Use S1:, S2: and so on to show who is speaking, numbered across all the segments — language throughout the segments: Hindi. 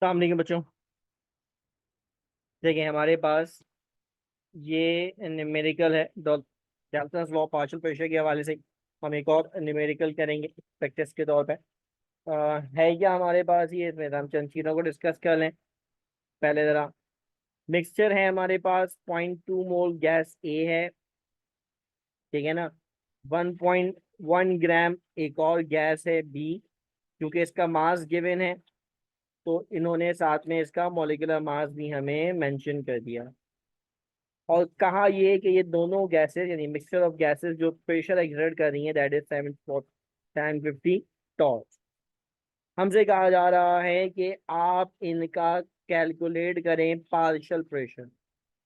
S1: सामने बच्चों, देखिए हमारे पास ये न्यूमेरिकल है। डाल्टन्स लॉ पार्शियल प्रेशर के हवाले से हम एक और न्यूमेरिकल करेंगे प्रैक्टिस के तौर पे। है क्या हमारे पास ये, इसमें हम चंद चीज़ों को डिस्कस कर लें। पहले ज़रा मिक्सचर है हमारे पास, 0.2 मोल गैस ए है, ठीक है ना। 1.1 ग्राम एक और गैस है बी। क्योंकि इसका मास गिवन है तो इन्होंने साथ में इसका मॉलिक्यूलर मास भी हमें मेंशन कर दिया। और कहा ये कि ये दोनों गैसेस यानी मिक्सचर ऑफ गैसेस जो प्रेशर एक्सर्ट कर रही हैं, दैट इज 750 टॉर्च। हमसे कहा जा रहा है कि आप इनका कैलकुलेट करें पार्शियल प्रेशर,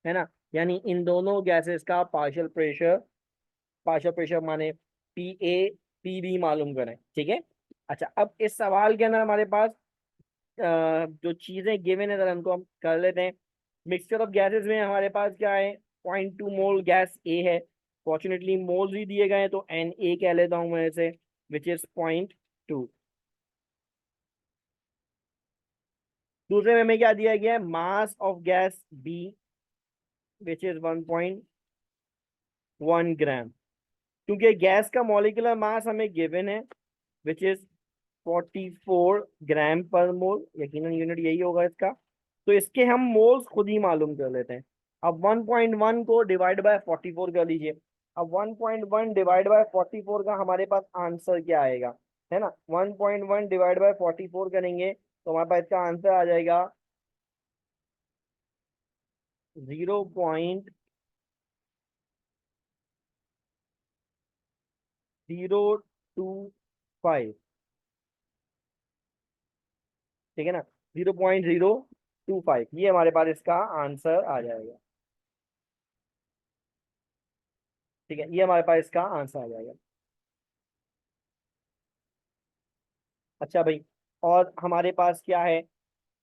S1: है ना। यानी इन दोनों गैसेस का पार्शियल प्रेशर माने पी ए पी बी मालूम करें, ठीक है। अच्छा, अब इस सवाल के अंदर हमारे पास जो चीजें गिवन है, जरा उनको हम कर लेते हैं। मिक्सचर ऑफ गैसेस में हमारे पास क्या है, 0.2 मोल गैस ए है। फॉर्चुनेटली मोल्स भी दिए गए हैं तो एन ए कह लेता हूं मैं इसे, विच इज 0.2। दूसरे में हमें क्या दिया गया है, mass of gas B which is 1.1 gram. क्योंकि गैस का मॉलिक्यूलर मास हमें गिवन है विच इज 44 ग्राम पर मोल, यकीनन यूनिट यही होगा इसका। तो इसके हम मोल्स खुद ही मालूम कर लेते हैं। अब 1.1 को डिवाइड बाय 44 कर लीजिए। अब 1.1 डिवाइड बाय 44 का हमारे पास आंसर क्या आएगा, है ना। 1.1 डिवाइड बाय 44 करेंगे तो हमारे पास इसका आंसर आ जाएगा 0.025, ठीक है ना। 0.025 ये हमारे पास इसका आंसर आ जाएगा, ठीक है। ये हमारे पास इसका आंसर आ जाएगा। अच्छा भाई, और हमारे पास क्या है,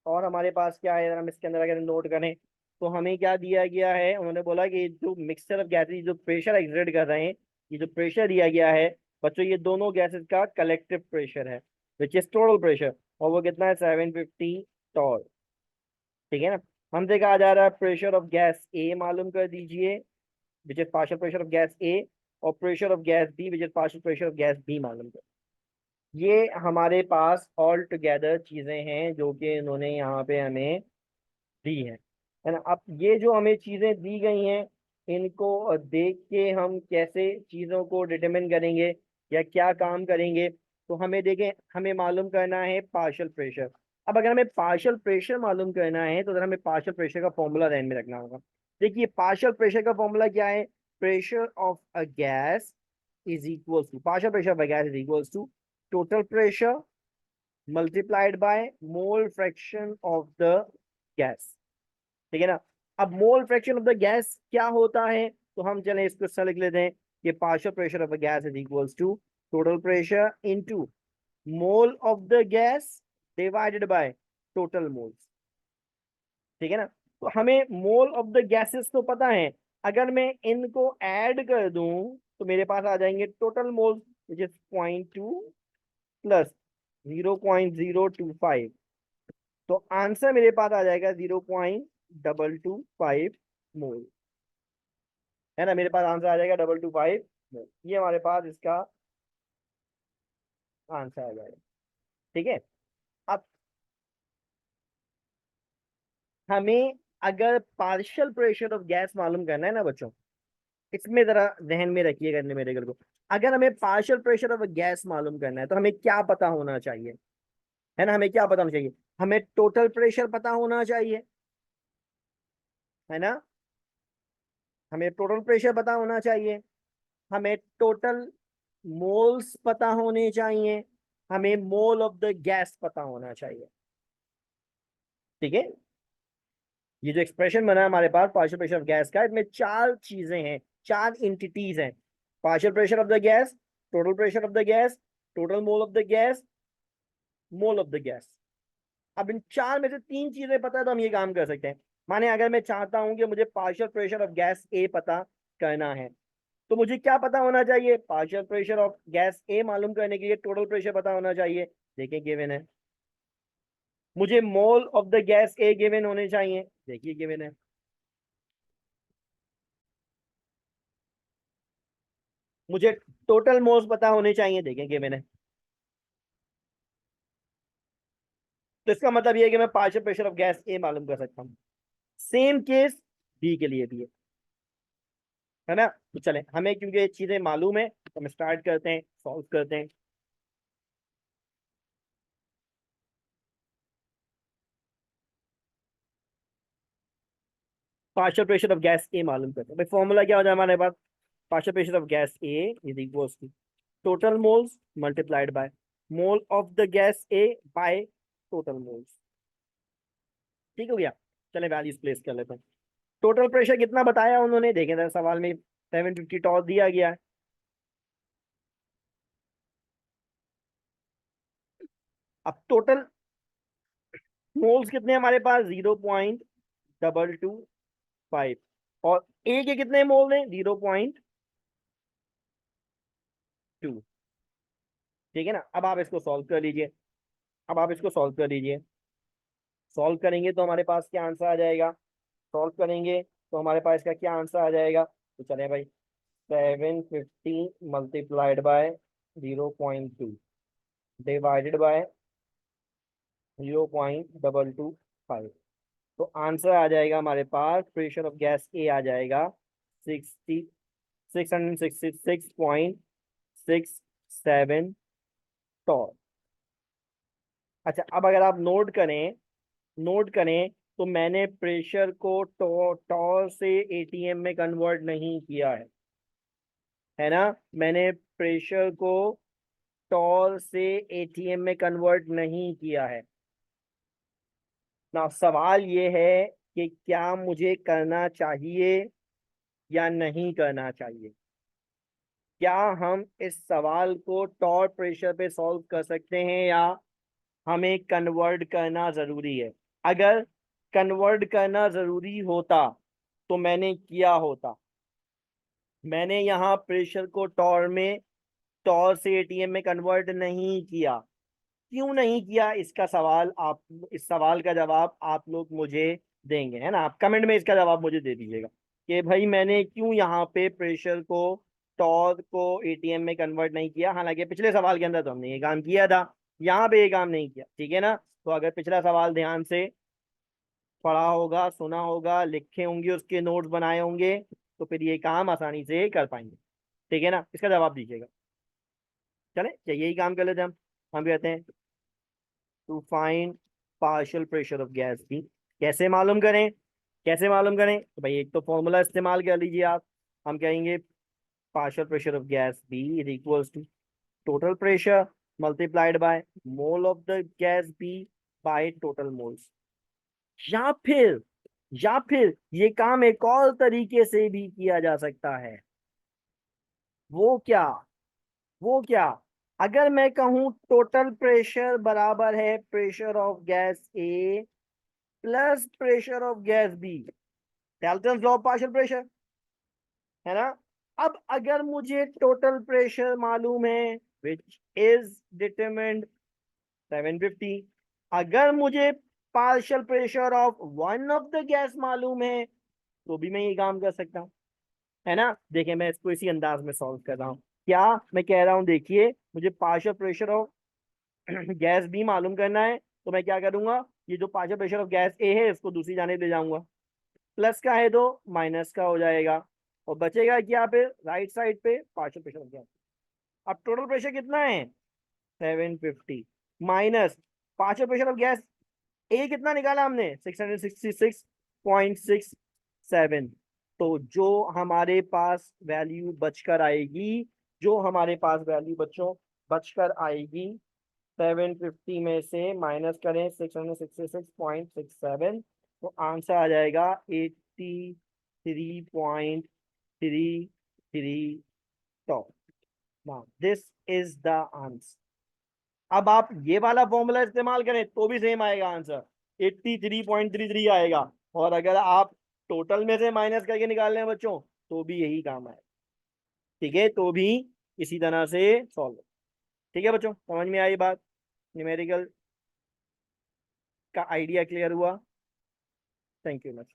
S1: और हमारे पास क्या है, अगर हम इसके अंदर अगर नोट करें तो हमें क्या दिया गया है। उन्होंने बोला कि जो मिक्सचर ऑफ गैसेज जो प्रेशर एक्सर्ट कर रहे हैं, ये जो प्रेशर दिया गया है बच्चों, ये दोनों गैसेज का कलेक्टिव प्रेशर है विच इज टोटल प्रेशर। और वो कितना है, 750 टॉर, ठीक है ना। हमसे कहा जा रहा है प्रेशर ऑफ गैस ए मालूम कर दीजिए which is partial pressure of gas A, और pressure of gas B which is partial pressure of gas B मालूम कर। ये हमारे पास ऑल टुगेदर चीजें हैं जो कि इन्होंने यहाँ पे हमें दी है ना। अब ये जो हमें चीजें दी गई हैं, इनको देख के हम कैसे चीजों को डिटरमिन करेंगे या क्या काम करेंगे। तो हमें देखें, हमें मालूम करना है पार्शियल प्रेशर। अब अगर हमें पार्शियल प्रेशर मालूम करना है तो जरा हमें पार्शियल प्रेशर का फॉर्मूला ध्यान में रखना होगा। देखिए पार्शियल प्रेशर का फॉर्मूला क्या है, pressure of a gas is equal to, partial pressure of a gas is equal to total pressure multiplied by mole fraction of the gas, ठीक है ना। अब mole fraction of the gas क्या होता है, तो हम चलें इसको इससे लिख लेते हैं कि partial pressure of a gas is equals to total pressure into mole of the gas divided by total moles, ठीक है ना। तो हमें मोल ऑफ द गैसेस तो पता है, अगर मैं इनको ऐड कर दूं तो मेरे पास आ जाएंगे total moles which is 0.2 plus 0.025। तो आंसर मेरे पास आ जाएगा 0.225 मोल, है ना। मेरे पास आंसर आ जाएगा 225 मोल। ये हमारे पास इसका आंसर आ जाएगा, ठीक है। अब हमें अगर पार्शियल प्रेशर ऑफ गैस मालूम करना है ना बच्चों, इसमें जरा ध्यान में रखिएगा मेरे को। अगर हमें पार्शियल प्रेशर ऑफ गैस मालूम करना है तो हमें क्या पता होना चाहिए, है ना। हमें क्या पता होना चाहिए, हमें टोटल प्रेशर पता होना चाहिए, है ना। हमें टोटल प्रेशर पता होना चाहिए, हमें टोटल मोल्स पता होने चाहिए, हमें मोल ऑफ द गैस पता होना चाहिए, ठीक है। ये जो एक्सप्रेशन बना है हमारे पास पार्शियल प्रेशर ऑफ गैस का, इसमें चार चीजें हैं, चार इंटिटीज हैं। Partial pressure of the gas, total pressure of the gas, total mole of the gas, mole of the gas. अब इन चार में से तीन चीजें पता है तो हम ये काम कर सकते हैं। माने अगर मैं चाहता हूं कि मुझे पार्शियल प्रेशर ऑफ गैस ए पता करना है तो मुझे क्या पता होना चाहिए, partial pressure of gas A मालूम करने के लिए टोटल प्रेशर पता होना चाहिए। देखिए गिवन है मुझे मोल of the gas A given होने चाहिए, देखिए गिवन है। मुझे टोटल मोल्स पता होने चाहिए, देखें गिवन है। तो इसका मतलब ये है कि मैं partial pressure of gas A मालूम कर सकता हूँ। सेम केस बी के लिए भी है ना। तो चलें, हमें क्योंकि ये चीजें मालूम है तो हम स्टार्ट करते हैं, सॉल्व करते हैं। Partial pressure of gas A मालूम करते हैं भाई। फॉर्मूला क्या होता है हमारे पास? Partial pressure of gas A is equals to total moles multiplied by mole of the gas A by total moles. ठीक हो गया। चले वैल्यूज प्लेस कर लेते हैं। टोटल प्रेशर कितना बताया उन्होंने, देखें था सवाल में 750 टॉस दिया गया है। अब टोटल मोल्स कितने हमारे पास? 0.225। और ए के कितने मोल हैं? 0.2। ठीक है ना। अब आप इसको सॉल्व कर लीजिए। अब आप इसको सॉल्व कर लीजिए। सॉल्व करेंगे तो हमारे पास क्या आंसर आ जाएगा? सॉल्व करेंगे तो हमारे पास इसका क्या आंसर आ जाएगा? तो चले भाई, 750 मल्टीप्लाइड बाय 0.2 डिवाइडेड बाय 0.225। तो आंसर आ जाएगा हमारे पास, प्रेशर ऑफ गैस ए आ जाएगा 666.67 टॉर। अच्छा, अब अगर आप नोट करें तो मैंने प्रेशर को टॉर से एटीएम में कन्वर्ट नहीं किया है ना। मैंने प्रेशर को टॉर से एटीएम में कन्वर्ट नहीं किया है ना। सवाल ये है कि क्या मुझे करना चाहिए या नहीं करना चाहिए। क्या हम इस सवाल को टॉर प्रेशर पे सॉल्व कर सकते हैं या हमें कन्वर्ट करना जरूरी है? अगर कन्वर्ट करना जरूरी होता तो मैंने किया होता। मैंने यहाँ प्रेशर को टॉर से एटीएम में कन्वर्ट नहीं किया। क्यों नहीं किया, इसका सवाल आप, इस सवाल का जवाब आप लोग मुझे देंगे, है ना। आप कमेंट में इसका जवाब मुझे दे दीजिएगा कि भाई मैंने क्यों यहाँ पे प्रेशर को टॉर को एटीएम में कन्वर्ट नहीं किया। हालांकि पिछले सवाल के अंदर तो हमने ये काम किया था, यहाँ पे ये काम नहीं किया। ठीक है ना। तो अगर पिछला सवाल ध्यान से पढ़ा होगा, सुना होगा, लिखे होंगे, उसके नोट्स बनाए होंगे, तो फिर ये काम आसानी से कर पाएंगे। ठीक है ना। इसका जवाब दीजिएगा। चले, यही काम कर लेते हैं हम कहते हैं to find partial pressure of gas B. कैसे मालूम करें? कैसे मालूम करें? तो भाई एक तो फॉर्मूला इस्तेमाल कर लीजिए आप। हम कहेंगे partial pressure of gas B is equals to total pressure multiplied by mole of the gas B by total moles. या फिर ये काम एक और तरीके से भी किया जा सकता है। वो क्या? वो क्या? अगर मैं कहूं टोटल प्रेशर बराबर है pressure of gas A plus pressure of gas B, Dalton's law of partial pressure, है ना। अब अगर मुझे टोटल प्रेशर मालूम है विच इज डिटरमिन्ड 750, अगर मुझे partial pressure of one of the gas मालूम है तो भी मैं ये काम कर सकता हूँ, है ना। देखिए मैं इसको इसी अंदाज में सॉल्व कर रहा हूँ। क्या मैं कह रहा हूँ, देखिए मुझे partial pressure of gas B मालूम करना है तो मैं क्या करूंगा, ये जो partial pressure of gas A है इसको दूसरी जाने ले जाऊंगा। प्लस का है तो माइनस का हो जाएगा, और बचेगा क्या पे राइट साइड पे पार्शियल प्रेशर ऑफ गैस। अब टोटल प्रेशर कितना है? 750 minus partial pressure of gas A कितना निकाला हमने? 666.67। तो जो हमारे पास वैल्यू बचकर आएगी, जो हमारे पास वैल्यू बच्चों बचकर आएगी, 750 में से माइनस करें 666.67, तो आंसर आ जाएगा 83.33 top. Now this is the answer. अब आप ये वाला फॉर्मूला इस्तेमाल करें तो भी सेम आएगा आंसर, 83.33 आएगा। और अगर आप टोटल में से माइनस करके निकाल लें बच्चों तो भी यही काम आएगा। ठीक है, तो भी इसी तरह से सॉल्व। ठीक है बच्चों, समझ में आई बात? न्यूमेरिकल का आइडिया क्लियर हुआ? Thank you much.